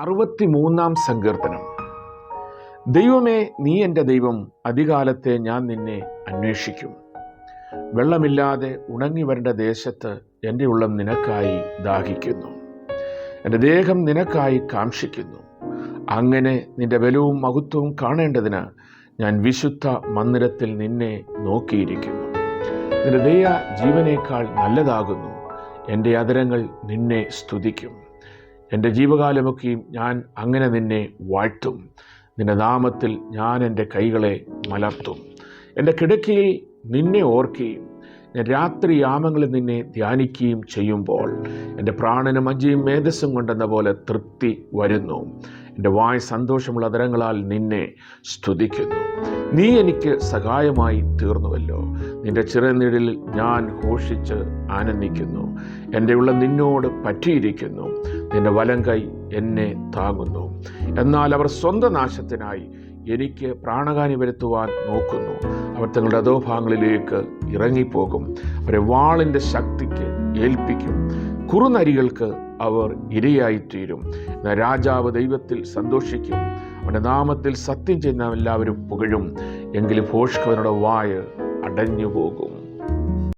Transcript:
63 സങ്കീർത്തനം. ദൈവമേ, നീ എൻ്റെ ദൈവം, അതികാലത്തെ ഞാൻ നിന്നെ അന്വേഷിക്കും. വെള്ളമില്ലാതെ ഉണങ്ങി വരേണ്ട ദേശത്ത് എൻ്റെ ഉള്ളം നിനക്കായി ദാഹിക്കുന്നു. എൻ്റെ ദേഹം നിനക്കായി കാംക്ഷിക്കുന്നു. അങ്ങനെ നിന്റെ ബലവും മഹത്വവും കാണേണ്ടതിന് ഞാൻ വിശുദ്ധ മന്ദിരത്തിൽ നിന്നെ നോക്കിയിരിക്കുന്നു. നിന്റെ ദയ ജീവനേക്കാൾ നല്ലതാകുന്നു. എൻ്റെ അധരങ്ങൾ നിന്നെ സ്തുതിക്കും. എൻ്റെ ജീവകാലമൊക്കെയും ഞാൻ അങ്ങനെ നിന്നെ വാഴ്ത്തും. നിന്റെ നാമത്തിൽ ഞാൻ എൻ്റെ കൈകളെ മലർത്തും. എൻ്റെ കിടക്കയിൽ നിന്നെ ഓർക്കുകയും ഞാൻ രാത്രി യാമങ്ങളിൽ നിന്നെ ധ്യാനിക്കുകയും ചെയ്യുമ്പോൾ എൻ്റെ പ്രാണനും മജ്ജയും മേധസ്സും കൊണ്ടെന്ന പോലെ തൃപ്തി വരുന്നു. എൻ്റെ വായ് സന്തോഷമുള്ള അധരങ്ങളാൽ നിന്നെ സ്തുതിക്കുന്നു. നീ എനിക്ക് സഹായമായി തീർന്നുവല്ലോ. നിന്റെ ചിറനിഴലിൽ ഞാൻ ഘോഷിച്ച് ആനന്ദിക്കുന്നു. എൻ്റെ ഉള്ളം നിന്നോട് പറ്റിയിരിക്കുന്നു. നിന്റെ വലം കൈ എന്നെ താങ്ങുന്നു. എന്നാൽ അവർ സ്വന്തം നാശത്തിനായി എനിക്ക് പ്രാണഹാനി വരുത്തുവാൻ നോക്കുന്നു. അവർ തങ്ങളുടെ അധോഭാഗങ്ങളിലേക്ക് ഇറങ്ങിപ്പോകും. അവരെ വാളിൻ്റെ ശക്തിക്ക് ഏൽപ്പിക്കും. കുറുനരികൾക്ക് അവർ ഇരയായിത്തീരും. എന്നാൽ രാജാവ് ദൈവത്തിൽ സന്തോഷിക്കും. അവൻ്റെ നാമത്തിൽ സത്യം ചെയ്യുന്ന എല്ലാവരും പുകഴും. എങ്കിലും ഭോഷ്കവനുടെ വായ് അടഞ്ഞു പോകും.